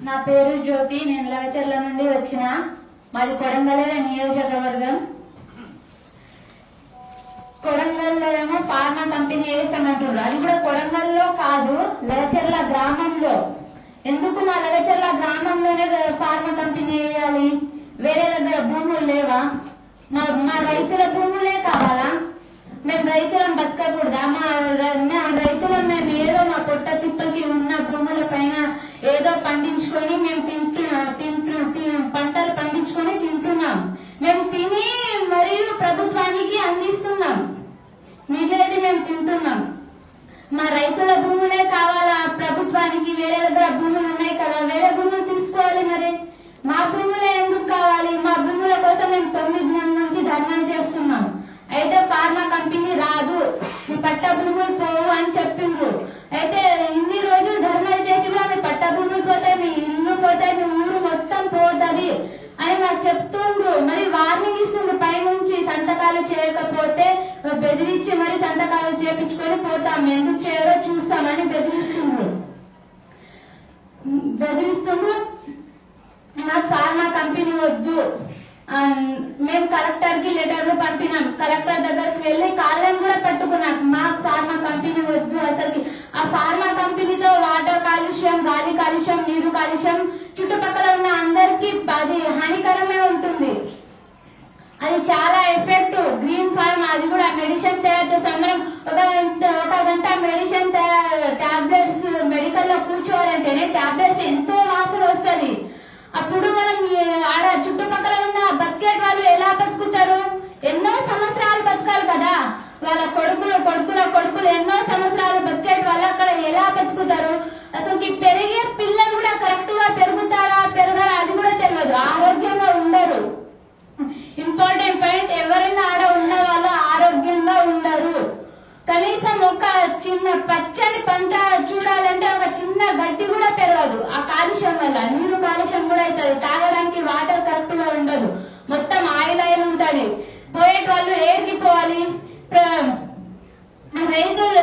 నా పేరు జ్యోతి. నేను లగచర్ల నుండి వచ్చిన. మాది కొడంగల్ నియోజకవర్గం. కొడంగల్లో ఏమో ఫార్మా కంపెనీ వేస్తామంటారు. అది కూడా కొడంగల్లో కాదు, లగచర్ల గ్రామంలో. ఎందుకు మా లగచర్ల గ్రామంలోనే ఫార్మా కంపెనీ వేయాలి? వేరే దగ్గర భూములు లేవా? మా రైతుల భూములే కావాలా? మేము రైతులం బతకకూడదా? మా రైతులం మేము ఏదో మా పొట్ట తిప్పలకి ఉన్న భూముల పైన ఏదో పండించుకొని మేము పంటలు పండించుకొని తింటున్నాం. మేము తిని మరియు ప్రభుత్వానికి అందిస్తున్నాం. మిగిలిది మేము తింటున్నాం. మా రైతుల భూములే కావాలా ప్రభుత్వానికి? వేరే దగ్గర భూములు ఉన్నాయి కదా, వేరే భూములు తీసుకోవాలి. మరి మా భూములే ఎందుకు కావాలి? మా భూముల కోసం మేము 9 నెలల నుంచి ధర్నా చేస్తున్నాం. అయితే ఫార్మా కంపెనీ రాదు, పట్ట భూములు పోవు అని చెప్పిండ్రు. అయితే ఇన్ని రోజులు ధర్నాలు చేసి కూడా మీ పట్ట భూములు పోతాయి, మీ ఇల్లు పోతాయి, మీ ఊరు మొత్తం పోతుంది అని మాకు చెప్తుండ్రు. మరి వార్నింగ్ ఇస్తుండ్రు పైనుంచి, సంతకాలు చేయకపోతే బెదిరించి మరి సంతకాలు చేపించుకొని పోతాం, ఎందుకు చేయరో చూస్తామని బెదిరిస్తుండ్రు. మాకు ఫార్మా కంపెనీ వద్దు. మేము కలెక్టర్ కి లెటర్లు పంపినాం. కలెక్టర్ దగ్గరకు వెళ్లి కాళ్ళని కూడా పట్టుకున్నాం. మాకు ఫార్మా కంపెనీ వద్దు. అసలు ఆ ఫార్మా కంపెనీతో వాటర్ కాలుష్యం, గాలి కాలుష్యం, నీరు కాలుష్యం చుట్టుపక్కల ఉన్న అందరికి అది హానికరమే ఉంటుంది. అది చాలా ఎఫెక్ట్. గ్రీన్ ఫార్మ్ అది కూడా మెడిసిన్ తయారు చేస్తాం. మనం ఒక గంట మెడిసిన్ టాబ్లెట్స్ మెడికల్ లో కూర్చోవాలంటేనే టాబ్లెట్స్ ఎంతో వాసన వస్తుంది. అప్పుడు మనం ఆడ చుట్టుపక్కల ఉన్న బతికేట్ వాళ్ళు ఎలా బతుకుతారు? ఎన్నో సంవత్సరాలు బతకాలి కదా. వాళ్ళ కొడుకులు ఎన్నో సంవత్సరాలు బతికేట్ వాళ్ళు అక్కడ ఎలా బతుకుతారు? అసలు పెరిగే పిల్లలు కూడా కరెక్ట్ గా పెరుగుతారా పెరగరా అది కూడా తెలియదు. ఆరోగ్యంగా ఉండరు. ఇంపార్టెంట్ పాయింట్, ఎవరైనా ఆడ ఉన్న వాళ్ళు ఆరోగ్యంగా ఉండరు. కనీసం ఒక చిన్న పచ్చని పంట చూడాలంటే ఒక చిన్న గడ్డి కూడా పెరగదు ఆ కాలుష్యం వల్ల. నీరు కాలుష్యం కూడా అవుతుంది. తాగడానికి వాటర్ కరెక్ట్ గా ఉండదు. మొత్తం ఆయిల్ ఉంటుంది. పోయేటి వాళ్ళు ఏడికి పోవాలి?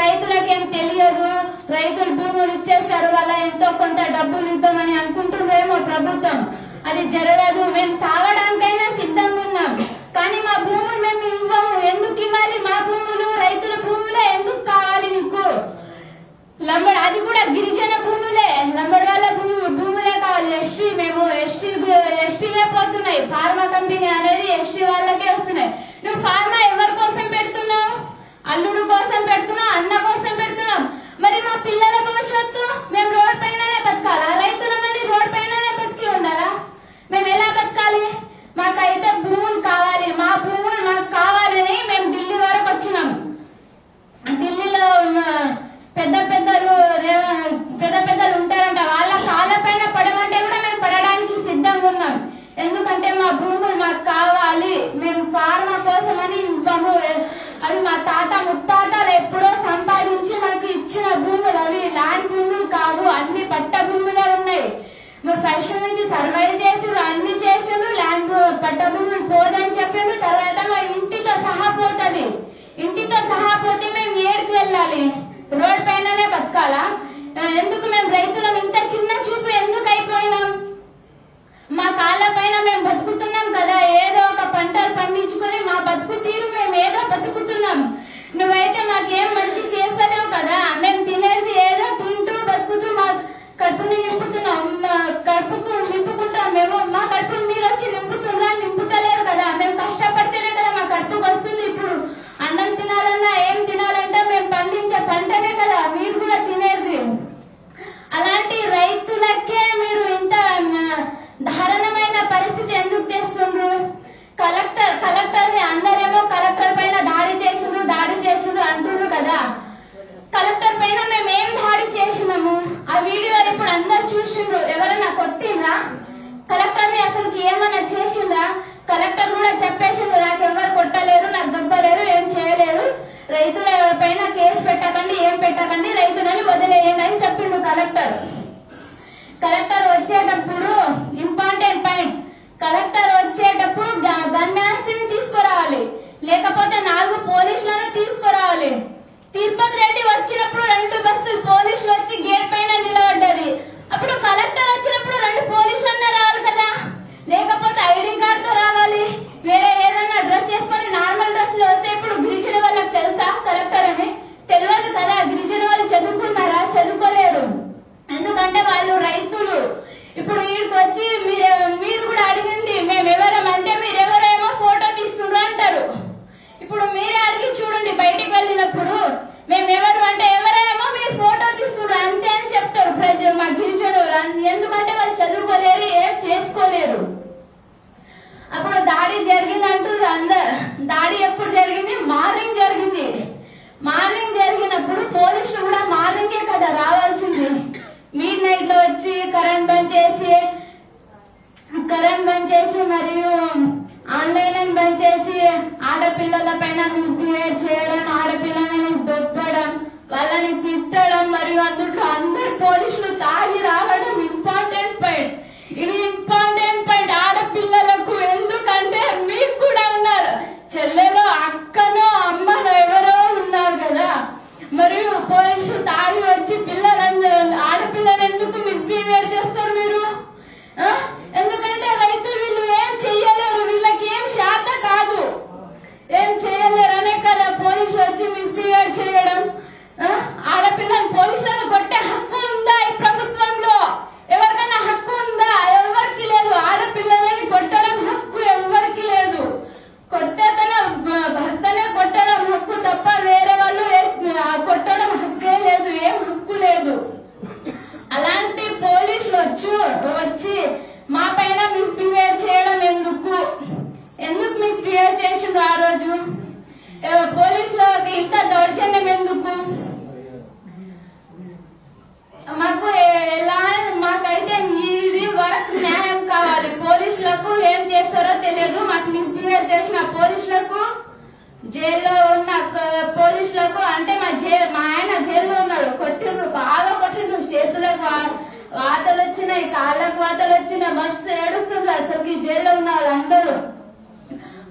రైతులకేం తెలియదు. రైతులు భూములు ఇచ్చేస్తారు, వాళ్ళ ఎంతో కొంత డబ్బులు ఇద్దామని అనుకుంటున్నారేమో ప్రభుత్వం. అది జరగదు. మేము సాగడానికైనా సిద్ధంగా ఉన్నాం, కానీ మా భూములు మేము ఇవ్వము. ఎందుకు ఇవ్వాలి? మా భూములు రైతుల భూములే ఎందుకు కావాలి నీకు? అది కూడా గిరిజన భూములే, లంబడి వాళ్ళ భూములే కావాలి. మేము ఎస్టీలే పోతున్నాయి. ఫార్మా కంపెనీ అనేది ఎస్టీ వాళ్ళకే వస్తున్నాయి. నువ్వు ఫార్మా ఎవరి కోసం పెడుతున్నావు? అల్లుడు కోసం పెడుతున్నావు, అన్న కోసం పెడుతున్నాం. మరి మా పిల్లల భవిష్యత్తు మేము రోడ్ పైననే బతకాలా? రైతులమని రోడ్ పైననే బతికి ఉండాలా? మేము ఎలా బతకాలి? మాకైతే భూములు కావాలి. మా భూములు మాకు కావాలని మేము ఢిల్లీ వరకు వచ్చినాం. ఢిల్లీలో పెద్ద పెద్దలు ఉంటారంట. వాళ్ళ కాళ్ళ పైన పడమంటే కూడా మేము పడడానికి సిద్ధంగా ఉన్నాం. ఎందుకంటే మా భూములు మాకు కావాలి. మేము ఫార్మా కోసం అని ఇవ్వము. అవి మా తాత ముత్తాతలు ఎప్పుడో సంపాదించి మాకు ఇచ్చిన భూములు. అవి ల్యాండ్ భూములు కావు, అన్ని పట్ట భూములే ఉన్నాయి. మీరు ఫస్ట్ నుంచి సర్వే చేసిరు, అన్ని చేసిరు. ల్యాండ్ పట్ట భూములు పోదని చెప్పిండ్రు. తర్వాత మా ఇంటితో సహా పోతుంది. ఇంటితో సహా పోతే మేము ఏడుకు వెళ్ళాలి? రోడ్ పైననే బతకాలా? ఎందుకు మేము రైతులం ఇంత చిన్న చూపు ఎందుకు అయిపోయినాం? మా కాళ్ళ పైన మేము బతుకుతున్నాం కదా, ఏదో ఒక పంటలు పండించుకొని మా బతుకు తీరు మేము ఏదో బతుకుతున్నాం. నువ్వైతే మాకేం మంచి చేస్తలేవు కదా. మేము తినేది ఏదో తింటూ బతుకుతూ మా కడుపుని నింపుతున్నాం, నింపుకుంటాం. మేము మా కడుపుని మీరు వచ్చి నింపుతలేరు కదా. మేము కష్టపడితేనే కదా మా కడుపుకి వస్తుంది. ఇప్పుడు అన్నం తినాలన్నా ఏం తినాలంటే మేము పండించే పంటనే కదా మీరు కూడా తినేది. అలాంటి రైతులకే మీరు ఇంత దారుణమైన పరిస్థితి ఎందుకు తెస్తుండ్రు? కలెక్టర్ని అందరేమో కలెక్టర్ పైన దాడి చేసిండ్రు అంటున్నారు కదా. కలెక్టర్ పైన మేము ఏం దాడి చేసినాము? ఆ వీడియో ఇప్పుడు అందరు చూసిండ్రు. ఎవరైనా కొట్టిండ్రా? కలెక్టర్ని అసలు ఏమన్నా చేసిండ్రా? కలెక్టర్ కూడా చెప్పేసిండ్రు, నాకు ఎవరు కొట్టలేరు, నాకు దెబ్బలేరు, ఏం చేయలేరు, రైతుల పైన కేసు పెట్టకండి, ఏం పెట్టకండి, రైతులని వదిలేయండి అని చెప్పిండు కలెక్టర్. కలెక్టర్ వచ్చేటప్పుడు ఇంపార్టెంట్ పాయింట్, కలెక్టర్ వచ్చేటప్పుడు గన్మ్యాన్స్ని తీసుకురావాలి, లేకపోతే 4 పోలీసులను తీసుకురావాలి. తిరుపతి రెడ్డి వచ్చినప్పుడు 2 బస్సులు పోలీసులు వచ్చి గేట్ పైన నిలబడ్డది. అప్పుడు కలెక్టర్ వచ్చినప్పుడు దగ్గరికి వచ్చి మీరు కూడా అడిగింది మేము ఎవరం అంటే మీరెవరేమో ఫోటో తీస్తుండ్రు అంటారు. ఇప్పుడు మీరే అడిగి చూడండి, బయటికి వెళ్ళినప్పుడు మేమెవరు అంటే ఎవరేమో మీరు ఫోటో తీస్తుండ్రు అంతే అని చెప్తారు ప్రజలు, మా గిరిజనులు. ఎందుకంటే వాళ్ళు చదువుకోలేరు, ఏం చేసుకోలేరు. అప్పుడు దాడి జరిగింది అంటారు అందరు. దాడి ఎప్పుడు జరిగింది? మార్నింగ్ జరిగింది. మార్నింగ్ జరిగినప్పుడు పోలీసులు కూడా మార్నింగే కదా రావాల్సింది. మిడ్ నైట్ లో వచ్చి కరెంట్ బంద్ చేసి మరియు ఆన్లైన్ బంద్ చేసి ఆడపిల్లల పైన మిస్బిహేవ్ చేయడం, ఆడపిల్లలని దొబ్బడం, వాళ్ళని తిట్టడం, మరియు అందులో అందరు పోలీసులు తాగి రావడం ఇంపార్టెంట్ పాయింట్. ఇది ఇంపార్టెంట్ పాయింట్ ఆడపిల్లలకు. ఎందుకంటే మీకు కూడా ఉన్నారు, చెల్లెలో అక్కనో అమ్మనో ఎవరో ఉన్నారు కదా. మరియు పోలీసులు తాగి వచ్చి ఆడపిల్లని ఎందుకు మిస్బిహేవ్ చేస్తారు మీరు? ఎందుకంటే రైతులు వీళ్ళు ఏం చెయ్యలేరు, వీళ్ళకి ఏం శాత కాదు, ఏం చేయలేరు అనే కదా పోలీసులు వచ్చి మిస్బిహేవ్ చేయడం. ఆడపిల్లని పోలీసులను కొట్టే హక్కు ఉందా ఈ ప్రభుత్వంలో? ఎవరికైనా హక్కు ఉందా? ఎవరికి లేదు. ఆడపిల్లలని కొట్టడం హక్కు ఎవరికి లేదు. కొడితే తన భర్తనే కొట్టడం హక్కు తప్ప వేరే వాళ్ళు కొట్టడం హక్కే లేదు, ఏం హక్కు లేదు. అలాంటి పోలీసులు వచ్చి మా పైన మిస్బిహేవ్ చేయడం ఎందుకు మిస్బిహేవ్ చేసిండ్రు ఆ రోజు? పోలీసులకి ఇంత దౌర్జన్యం ఎందుకు? మాకైతే ఇది వరకు న్యాయం కావాలి. పోలీసులకు ఏం చేస్తారో తెలియదు. మాకు మిస్బిహేవ్ చేసిన పోలీసులకు, జైల్లో ఉన్న పోలీసులకు అంటే మా ఆయన జైల్లో ఉన్నాడు, కొట్టిండ్రు, బాగా కొట్టిండ్రు. చేతులకు వాతలు వచ్చినాయి, కాళ్ళకు వాతలు వచ్చినాయి, మస్తు ఏడుస్తుండ్రు. అసలు జైల్లో ఉన్న వాళ్ళందరూ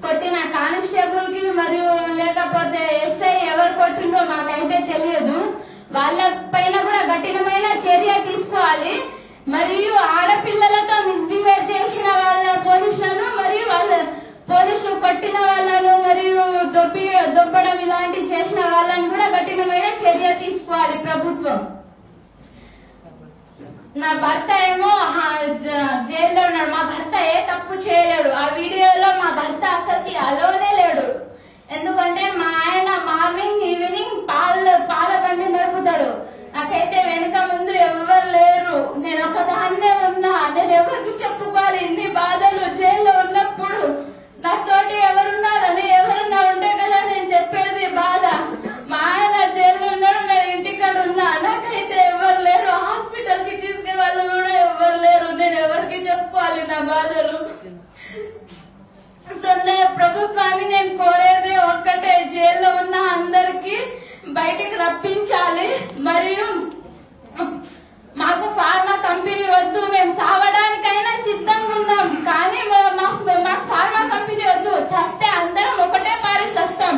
కొట్టిన కానిస్టేబుల్ కి మరియు లేకపోతే ఎస్ఐ ఎవరు కొట్టిండ్రో మాకైతే తెలియదు. వాళ్ళ పైన కూడా కఠినమైన చర్య తీసుకోవాలి. మరియు ఆడపిల్లలతో మిస్బిహేవ్ చేసిన వాళ్ళ పోలీసులను మరియు వాళ్ళ పోలీసులు కొట్టిన వాళ్ళను మరియు దొబ్బడం ఇలాంటి చేసిన వాళ్ళని కూడా కఠినమైన చర్య తీసుకోవాలి ప్రభుత్వం. నా భర్త ఏమో జైల్లో ఉన్నాడు. మా భర్త ఏ తప్పు చేయలేడు. ఆ వీడియోలో మా భర్త అసలు అలోనే లేడు. ఎందుకంటే మా ఆయన మార్నింగ్ ఈవినింగ్ పాల బండి నడుపుతాడు. నాకైతే వెనుక ముందు ఎవరు లేరు, నేను ఒకదాన్నే ఉన్నా. నేను ఎవరికి చెప్పుకోవాలి ఇన్ని బాధలు? జైల్లో ఉన్నప్పుడు నాతోటి ఎవరున్నారని ఎవరున్నా ఉంటే కదా నేను చెప్పేది బాధ. మా ఆయన జైల్లో ఉన్నాడు, నేను ఇంటికాడ ఉన్నా. నాకైతే ఎవరు లేరు, హాస్పిటల్ కి తీసుకెళ్ళే వాళ్ళు కూడా ఎవరు లేరు. నేను ఎవరికి చెప్పుకోవాలి నా బాధలు? ప్రభుత్వాన్ని నేను కోరేది ఒక్కటే, జైల్లో ఉన్న అందరికి బయటికి రప్పించాలి. మరియు మాకు ఫార్మా కంపెనీ వద్దు, మేము సావడానికైనా సిద్ధంగా ఉన్నాం. కానీ మాకు ఫార్మా కంపెనీ వద్దు. సస్తే అందరం ఒకటే పారి సస్తాం.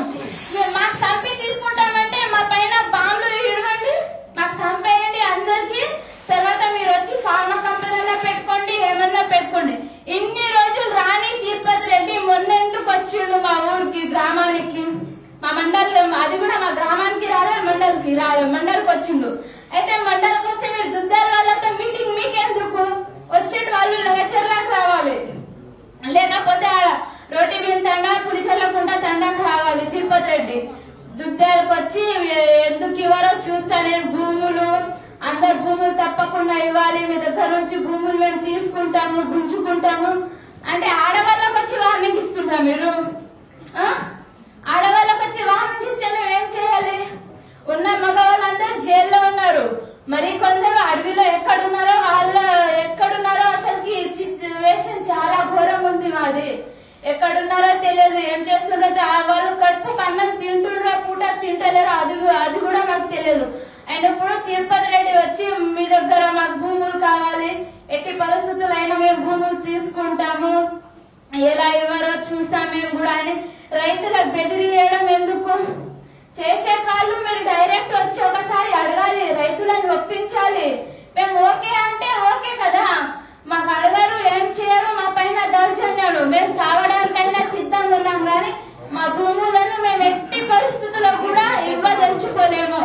మాకు చంపి తీసుకుంటామంటే మా పైన బాంబులు ఇవ్వండి, మాకు చంపేయండి అందరికి. తర్వాత మీరు వచ్చి ఫార్మా కంపెనీలో పెట్టుకోండి, ఏమన్నా పెట్టుకోండి. ఇన్ని రోజులు రాని తిరుపతి రెడ్డి మొన్న ఎందుకు వచ్చిండు మా ఊరికి, గ్రామానికి? మా మండలం, అది కూడా మా గ్రామానికి రాలేదు, మండలికి వచ్చిండు. అయితే మండలికి వస్తే మీరు దుద్దారు వాళ్ళతో మీటింగ్ మీకెందుకు? వచ్చేటి వాళ్ళు లగచర్లకు రావాలి, లేకపోతే రోటి బియ్యం తండా, పులిచెర్లకుంట తండాకు రావాలి. తిరుపతి రెడ్డి దుద్దాలకు వచ్చి ఎందుకు ఇవ్వరో చూస్తా నేను, భూములు అందరు భూములు తప్పకుండా ఇవ్వాలి, మీ దగ్గర నుంచి భూములు మేము తీసుకుంటాము, గుంజుకుంటాము అంటే ఆడవాళ్ళకి వచ్చి వార్నింగ్ ఇస్తుంటాం మీరు? ఆడవాళ్ళకి వచ్చి వార్నింగ్ ఇస్తే మేము ఏం చేయాలి? ఉన్న మగవాళ్ళందరూ జైల్లో ఉన్నారు. మరి కొందరు అడవిలో ఎక్కడున్నారో అసలుకి సిచ్యువేషన్ చాలా ఘోరంగా ఉంది మాది. ఎక్కడున్నారో తెలియదు, ఏం చేస్తున్నారో. వాళ్ళు కడుపుకు అన్నం తింటున్నారో పూట తింటలేరో అది కూడా మాకు తెలియదు. అయినప్పుడు తిరుపతి రెడ్డి వచ్చి మీ దగ్గర మాకు భూములు కావాలి, ఎట్టి పరిస్థితులు అయినా మేము భూములు తీసుకుంటాము, ఎలా ఇవ్వరో చూస్తాం మేము కూడా అని రైతులకు బెదిరియడం ఎందుకు? చేసే వాళ్ళు మీరు డైరెక్ట్ వచ్చి ఒకసారి అడగాలి, రైతులను ఒప్పించాలి. మేము ఓకే అంటే ఓకే కదా, మాకు అడగారు, ఏం చేయరు, మా పైన దౌర్జన్యాలు. మేము సావడానికైనా సిద్ధంగా ఉన్నాం, కానీ మా భూములను మేము ఎట్టి పరిస్థితుల్లో కూడా ఇవ్వదలుచుకోలేము.